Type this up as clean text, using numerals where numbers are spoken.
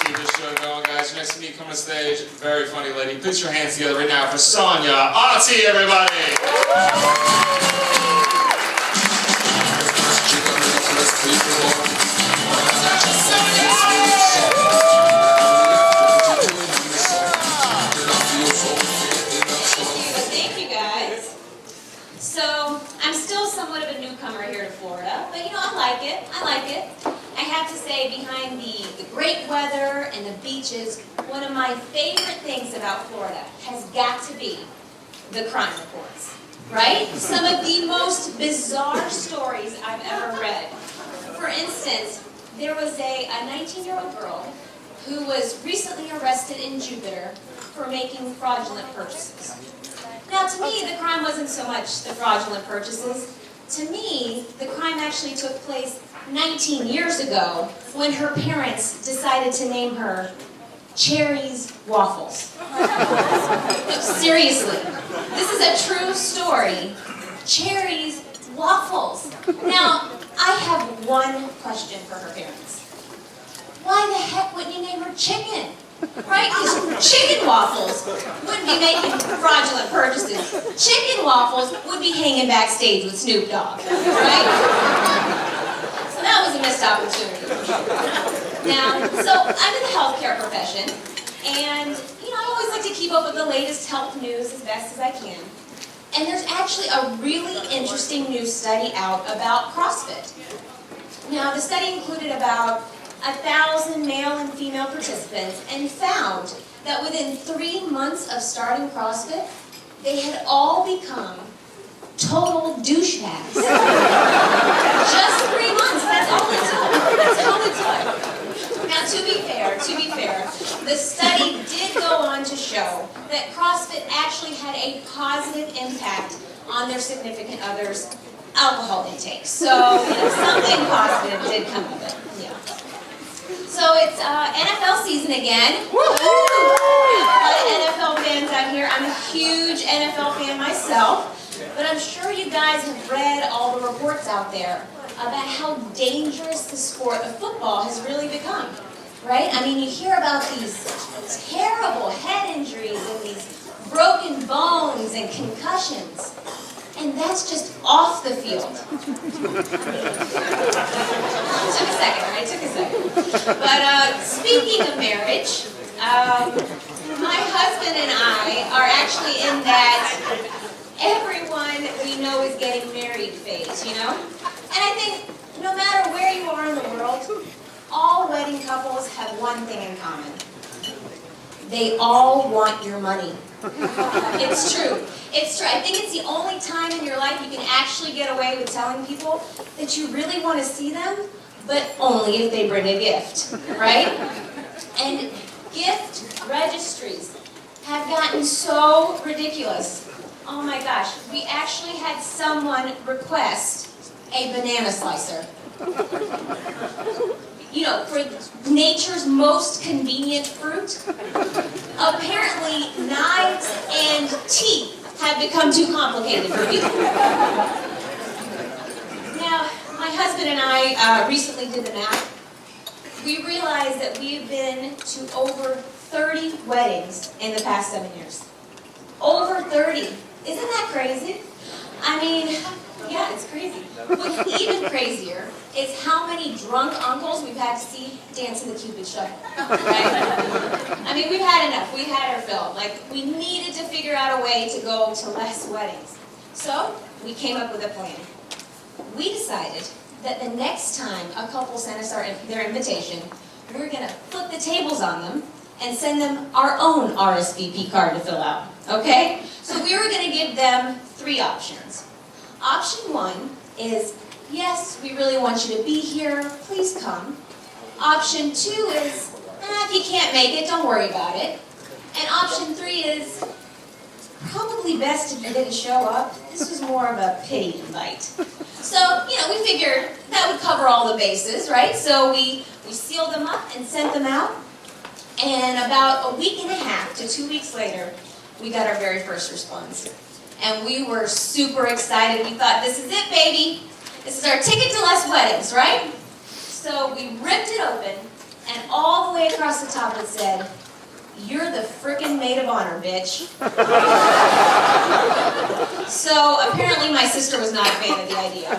keep this show going, guys. Next to me, come on stage, very funny lady. Put your hands together right now for Sonia V, everybody. Thank you, guys. So, I'm still somewhat of a newcomer here to Florida, but you know, I like it. I have to say, behind the great weather and the beaches, one of my favorite things about Florida has got to be the crime reports, right? Some of the most bizarre stories I've ever read. For instance, there was a 19-year-old girl who was recently arrested in Jupiter for making fraudulent purchases. Now, to me, the crime wasn't so much the fraudulent purchases. To me, the crime actually took place 19 years ago when her parents decided to name her Cherry's Waffles. No, seriously, this is a true story. Cherry's Waffles. Now, I have one question for her parents. Why the heck wouldn't you name her Chicken? Right? Because chicken waffles wouldn't be making fraudulent purchases. Chicken waffles would be hanging backstage with Snoop Dogg. Right? So that was a missed opportunity. Now, so I'm in the healthcare profession, and you know, I always like to keep up with the latest health news as best as I can. And there's actually a really interesting new study out about CrossFit. Now, the study included about 1,000 male and female participants and found that within 3 months of starting CrossFit, they had all become total douchebags. Just 3 months, that's all it took. That's all it took. Now, to be fair, the study did go on to show that CrossFit actually had a positive impact on their significant others' alcohol intake. So, you know, something positive did come of it. Yeah. So it's NFL season again. A lot of NFL fans out here. I'm a huge NFL fan myself, but I'm sure you guys have read all the reports out there about how dangerous the sport of football has really become, right? I mean, you hear about these terrible head injuries and these broken bones and concussions. And that's just off the field. It took a second. But speaking of marriage, my husband and I are actually in that everyone we know is getting married phase, you know? And I think no matter where you are in the world, all wedding couples have one thing in common. They all want your money. It's true. It's true. I think it's the only time in your life you can actually get away with telling people that you really want to see them, but only if they bring a gift, right? And gift registries have gotten so ridiculous. Oh my gosh, we actually had someone request a banana slicer. You know, for nature's most convenient fruit. Apparently, knives and teeth have become too complicated for people. Now, my husband and I recently did the math. We realized that we've been to over 30 weddings in the past 7 years. Over 30. Isn't that crazy? I mean, yeah, it's crazy. What's even crazier is how many drunk uncles we've had to see dancing the Cupid shuffle, right? I mean, we've had enough. We had our fill. Like, we needed to figure out a way to go to less weddings. So, we came up with a plan. We decided that the next time a couple sent us their invitation, we were going to flip the tables on them and send them our own RSVP card to fill out, okay? So we were going to give them 3 options. Option 1 is, yes, we really want you to be here, please come. Option 2 is, if you can't make it, don't worry about it. And option 3 is, probably best if you didn't show up. This was more of a pity invite. So, you know, we figured that would cover all the bases, right? So we sealed them up and sent them out. And about a week and a half to 2 weeks later, we got our very first response. And we were super excited. We thought, this is it, baby. This is our ticket to less weddings, right? So we ripped it open, and all the way across the top it said, "You're the frickin' maid of honor, bitch." So apparently my sister was not a fan of the idea.